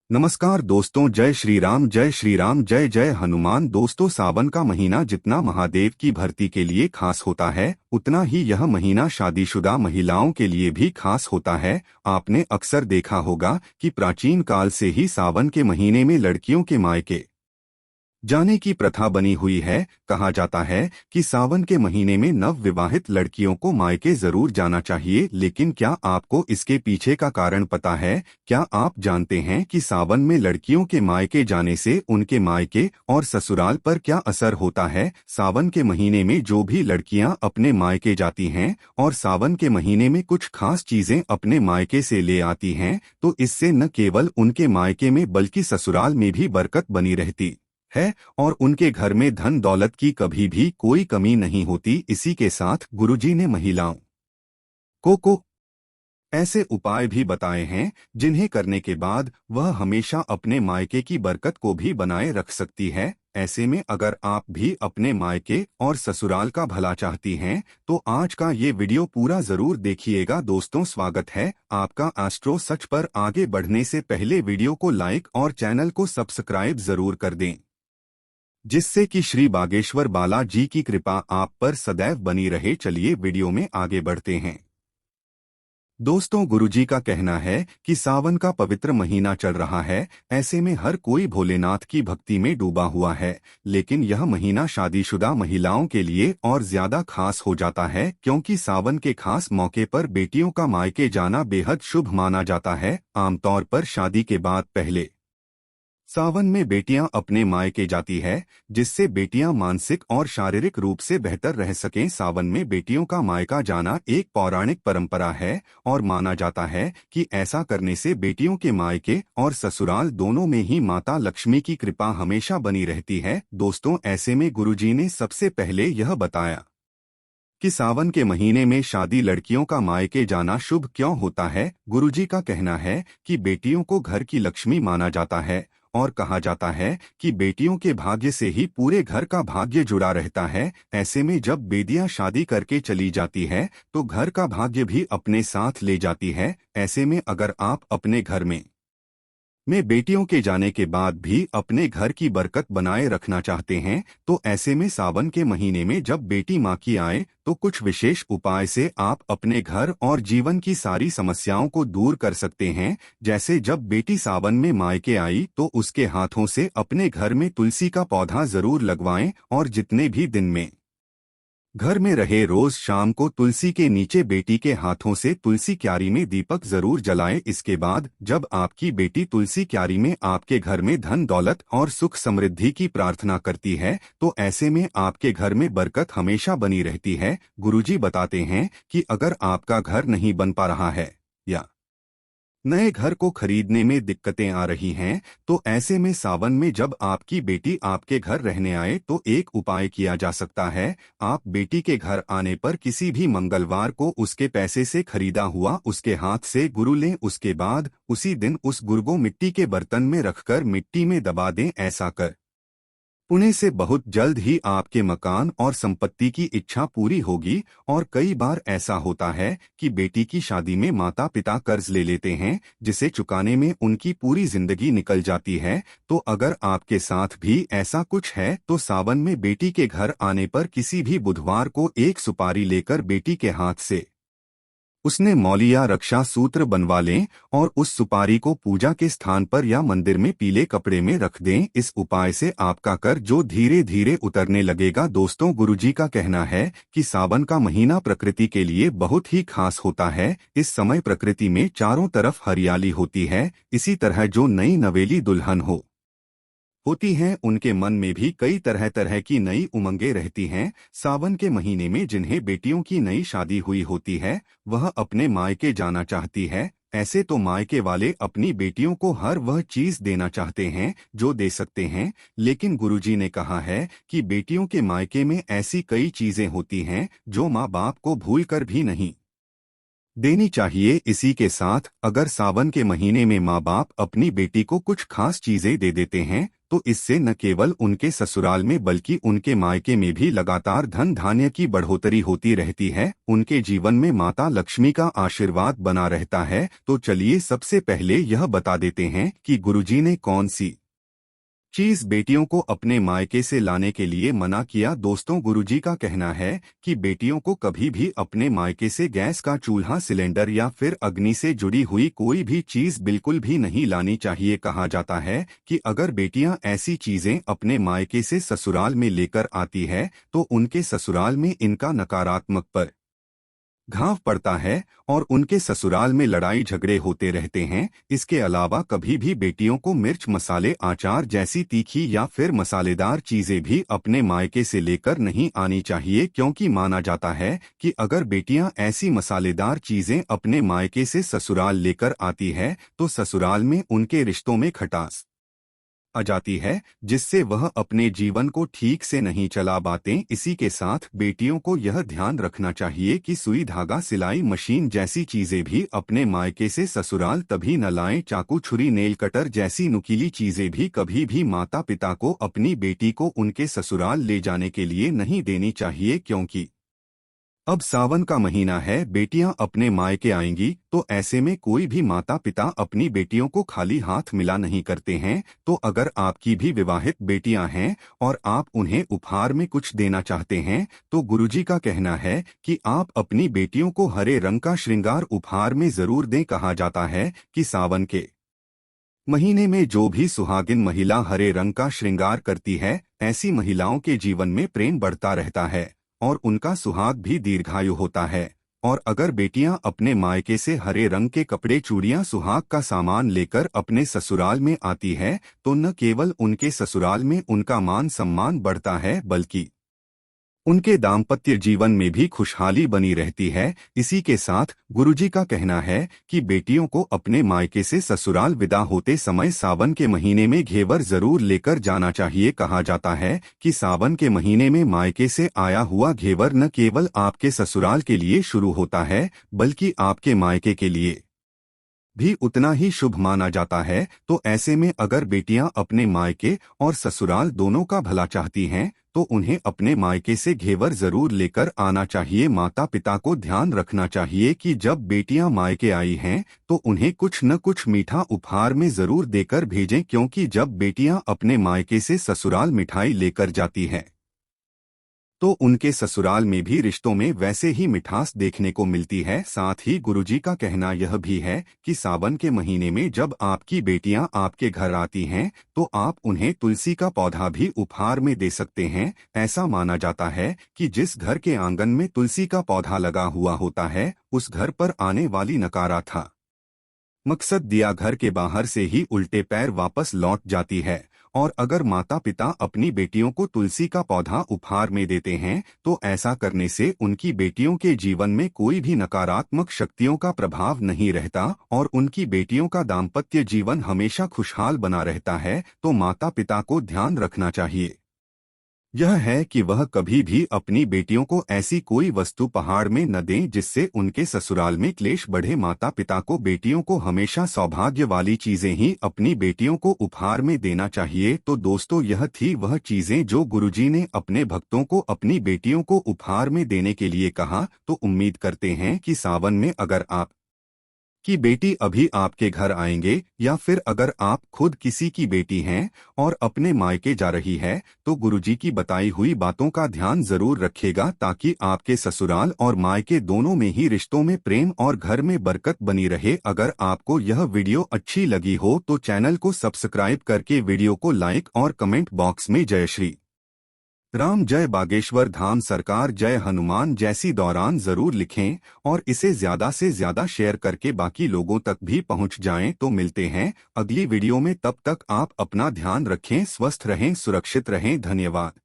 नमस्कार दोस्तों, जय श्री राम जय श्री राम जय जय हनुमान। दोस्तों, सावन का महीना जितना महादेव की भक्ति के लिए खास होता है, उतना ही यह महीना शादीशुदा महिलाओं के लिए भी खास होता है। आपने अक्सर देखा होगा कि प्राचीन काल से ही सावन के महीने में लड़कियों के मायके जाने की प्रथा बनी हुई है। कहा जाता है कि सावन के महीने में नव विवाहित लड़कियों को मायके जरूर जाना चाहिए। लेकिन क्या आपको इसके पीछे का कारण पता है? क्या आप जानते हैं कि सावन में लड़कियों के मायके जाने से उनके मायके और ससुराल पर क्या असर होता है? सावन के महीने में जो भी लड़कियां अपने मायके जाती हैं और सावन के महीने में कुछ खास चीजें अपने मायके से ले आती हैं, तो इससे न केवल उनके मायके में बल्कि ससुराल में भी बरकत बनी रहती है और उनके घर में धन दौलत की कभी भी कोई कमी नहीं होती। इसी के साथ गुरुजी ने महिलाओं को ऐसे उपाय भी बताए हैं जिन्हें करने के बाद वह हमेशा अपने मायके की बरकत को भी बनाए रख सकती है। ऐसे में अगर आप भी अपने मायके और ससुराल का भला चाहती हैं, तो आज का ये वीडियो पूरा जरूर देखिएगा। दोस्तों, स्वागत है आपका एस्ट्रो सच पर। आगे बढ़ने से पहले वीडियो को लाइक और चैनल को सब्सक्राइब जरूर कर दें, जिससे कि श्री बागेश्वर बालाजी की कृपा आप पर सदैव बनी रहे। चलिए वीडियो में आगे बढ़ते हैं। दोस्तों, गुरुजी का कहना है कि सावन का पवित्र महीना चल रहा है। ऐसे में हर कोई भोलेनाथ की भक्ति में डूबा हुआ है। लेकिन यह महीना शादीशुदा महिलाओं के लिए और ज्यादा खास हो जाता है, क्योंकि सावन के खास मौके पर बेटियों का मायके जाना बेहद शुभ माना जाता है। आमतौर पर शादी के बाद पहले सावन में बेटियां अपने मायके जाती है, जिससे बेटियां मानसिक और शारीरिक रूप से बेहतर रह सकें। सावन में बेटियों का मायका जाना एक पौराणिक परंपरा है और माना जाता है कि ऐसा करने से बेटियों के मायके और ससुराल दोनों में ही माता लक्ष्मी की कृपा हमेशा बनी रहती है। दोस्तों, ऐसे में गुरुजी ने सबसे पहले यह बताया कि सावन के महीने में शादी लड़कियों का मायके जाना शुभ क्यों होता है। गुरुजी का कहना है कि बेटियों को घर की लक्ष्मी माना जाता है और कहा जाता है कि बेटियों के भाग्य से ही पूरे घर का भाग्य जुड़ा रहता है। ऐसे में जब बेटियां शादी करके चली जाती है, तो घर का भाग्य भी अपने साथ ले जाती है। ऐसे में अगर आप अपने घर में बेटियों के जाने के बाद भी अपने घर की बरकत बनाए रखना चाहते हैं, तो ऐसे में सावन के महीने में जब बेटी माँ की आए, तो कुछ विशेष उपाय से आप अपने घर और जीवन की सारी समस्याओं को दूर कर सकते हैं। जैसे जब बेटी सावन में मायके आई, तो उसके हाथों से अपने घर में तुलसी का पौधा जरूर लगवाएं और जितने भी दिन में घर में रहे, रोज शाम को तुलसी के नीचे बेटी के हाथों से तुलसी क्यारी में दीपक जरूर जलाएं। इसके बाद जब आपकी बेटी तुलसी क्यारी में आपके घर में धन दौलत और सुख समृद्धि की प्रार्थना करती है, तो ऐसे में आपके घर में बरकत हमेशा बनी रहती है। गुरुजी बताते हैं कि अगर आपका घर नहीं बन पा रहा है या नए घर को खरीदने में दिक्कतें आ रही हैं, तो ऐसे में सावन में जब आपकी बेटी आपके घर रहने आए, तो एक उपाय किया जा सकता है। आप बेटी के घर आने पर किसी भी मंगलवार को उसके पैसे से खरीदा हुआ उसके हाथ से गुरु लें। उसके बाद उसी दिन उस गुरु को मिट्टी के बर्तन में रखकर मिट्टी में दबा दें। ऐसा कर पुणे से बहुत जल्द ही आपके मकान और संपत्ति की इच्छा पूरी होगी। और कई बार ऐसा होता है कि बेटी की शादी में माता पिता कर्ज ले लेते हैं, जिसे चुकाने में उनकी पूरी जिंदगी निकल जाती है। तो अगर आपके साथ भी ऐसा कुछ है, तो सावन में बेटी के घर आने पर किसी भी बुधवार को एक सुपारी लेकर बेटी के हाथ से उसने मौली या रक्षा सूत्र बनवा लें और उस सुपारी को पूजा के स्थान पर या मंदिर में पीले कपड़े में रख दें। इस उपाय से आपका कर्ज जो धीरे धीरे उतरने लगेगा। दोस्तों, गुरुजी का कहना है कि सावन का महीना प्रकृति के लिए बहुत ही खास होता है। इस समय प्रकृति में चारों तरफ हरियाली होती है। इसी तरह जो नई नवेली दुल्हन होती हैं, उनके मन में भी कई तरह तरह की नई उमंगें रहती हैं। सावन के महीने में जिन्हें बेटियों की नई शादी हुई होती है, वह अपने मायके जाना चाहती है। ऐसे तो मायके वाले अपनी बेटियों को हर वह चीज देना चाहते हैं जो दे सकते हैं, लेकिन गुरुजी ने कहा है कि बेटियों के मायके में ऐसी कई चीजें होती हैं जो माँ बाप को भूल कर भी नहीं देनी चाहिए। इसी के साथ अगर सावन के महीने में माँ बाप अपनी बेटी को कुछ खास चीजें दे देते हैं, तो इससे न केवल उनके ससुराल में बल्कि उनके मायके में भी लगातार धन धान्य की बढ़ोतरी होती रहती है, उनके जीवन में माता लक्ष्मी का आशीर्वाद बना रहता है। तो चलिए सबसे पहले यह बता देते हैं कि गुरुजी ने कौन सी चीज बेटियों को अपने मायके से लाने के लिए मना किया। दोस्तों, गुरुजी का कहना है कि बेटियों को कभी भी अपने मायके से गैस का चूल्हा, सिलेंडर या फिर अग्नि से जुड़ी हुई कोई भी चीज बिल्कुल भी नहीं लानी चाहिए। कहा जाता है कि अगर बेटियां ऐसी चीजें अपने मायके से ससुराल में लेकर आती है तो उनके ससुराल में इनका नकारात्मक पर घाव पड़ता है और उनके ससुराल में लड़ाई झगड़े होते रहते हैं। इसके अलावा कभी भी बेटियों को मिर्च, मसाले, अचार जैसी तीखी या फिर मसालेदार चीजें भी अपने मायके से लेकर नहीं आनी चाहिए, क्योंकि माना जाता है कि अगर बेटियां ऐसी मसालेदार चीजें अपने मायके से ससुराल लेकर आती है तो ससुराल में उनके रिश्तों में खटास आ जाती है, जिससे वह अपने जीवन को ठीक से नहीं चला पाते। इसी के साथ बेटियों को यह ध्यान रखना चाहिए कि सुई, धागा, सिलाई मशीन जैसी चीजें भी अपने मायके से ससुराल तभी न लाएं। चाकू, छुरी, नेल कटर जैसी नुकीली चीजें भी कभी भी माता पिता को अपनी बेटी को उनके ससुराल ले जाने के लिए नहीं देनी चाहिए, क्योंकि अब सावन का महीना है, बेटियां अपने मायके आएंगी, तो ऐसे में कोई भी माता पिता अपनी बेटियों को खाली हाथ मिला नहीं करते हैं। तो अगर आपकी भी विवाहित बेटियां हैं और आप उन्हें उपहार में कुछ देना चाहते हैं तो गुरुजी का कहना है कि आप अपनी बेटियों को हरे रंग का श्रृंगार उपहार में जरूर दें। कहा जाता है कि सावन के महीने में जो भी सुहागिन महिला हरे रंग का श्रृंगार करती है, ऐसी महिलाओं के जीवन में प्रेम बढ़ता रहता है और उनका सुहाग भी दीर्घायु होता है। और अगर बेटियां अपने मायके से हरे रंग के कपड़े, चूड़ियां, सुहाग का सामान लेकर अपने ससुराल में आती है तो न केवल उनके ससुराल में उनका मान सम्मान बढ़ता है बल्कि उनके दाम्पत्य जीवन में भी खुशहाली बनी रहती है। इसी के साथ गुरुजी का कहना है कि बेटियों को अपने मायके से ससुराल विदा होते समय सावन के महीने में घेवर जरूर लेकर जाना चाहिए। कहा जाता है कि सावन के महीने में मायके से आया हुआ घेवर न केवल आपके ससुराल के लिए शुरू होता है बल्कि आपके मायके के लिए भी उतना ही शुभ माना जाता है। तो ऐसे में अगर बेटियां अपने मायके और ससुराल दोनों का भला चाहती हैं तो उन्हें अपने मायके से घेवर जरूर लेकर आना चाहिए। माता पिता को ध्यान रखना चाहिए कि जब बेटियां मायके आई हैं तो उन्हें कुछ न कुछ मीठा उपहार में जरूर देकर भेजें, क्योंकि जब बेटियां अपने मायके से ससुराल मिठाई लेकर जाती हैं तो उनके ससुराल में भी रिश्तों में वैसे ही मिठास देखने को मिलती है। साथ ही गुरुजी का कहना यह भी है कि सावन के महीने में जब आपकी बेटियां आपके घर आती हैं तो आप उन्हें तुलसी का पौधा भी उपहार में दे सकते हैं। ऐसा माना जाता है कि जिस घर के आंगन में तुलसी का पौधा लगा हुआ होता है उस घर पर आने वाली नकारात्मकता मकसद दिया घर के बाहर से ही उल्टे पैर वापस लौट जाती है। और अगर माता पिता अपनी बेटियों को तुलसी का पौधा उपहार में देते हैं तो ऐसा करने से उनकी बेटियों के जीवन में कोई भी नकारात्मक शक्तियों का प्रभाव नहीं रहता और उनकी बेटियों का दाम्पत्य जीवन हमेशा खुशहाल बना रहता है। तो माता पिता को ध्यान रखना चाहिए यह है कि वह कभी भी अपनी बेटियों को ऐसी कोई वस्तु पहाड़ में न दें जिससे उनके ससुराल में क्लेश बढ़े। माता पिता को बेटियों को हमेशा सौभाग्य वाली चीजें ही अपनी बेटियों को उपहार में देना चाहिए। तो दोस्तों, यह थी वह चीजें जो गुरुजी ने अपने भक्तों को अपनी बेटियों को उपहार में देने के लिए कहा। तो उम्मीद करते हैं कि सावन में अगर आप कि बेटी अभी आपके घर आएंगे या फिर अगर आप खुद किसी की बेटी हैं और अपने मायके जा रही है तो गुरुजी की बताई हुई बातों का ध्यान जरूर रखिएगा, ताकि आपके ससुराल और मायके दोनों में ही रिश्तों में प्रेम और घर में बरकत बनी रहे। अगर आपको यह वीडियो अच्छी लगी हो तो चैनल को सब्सक्राइब करके वीडियो को लाइक और कमेंट बॉक्स में जय श्री राम, जय बागेश्वर धाम, सरकार, जय हनुमान जैसी दौरान जरूर लिखें और इसे ज्यादा से ज्यादा शेयर करके बाकी लोगों तक भी पहुंच जाएं। तो मिलते हैं अगली वीडियो में, तब तक आप अपना ध्यान रखें, स्वस्थ रहें, सुरक्षित रहें। धन्यवाद।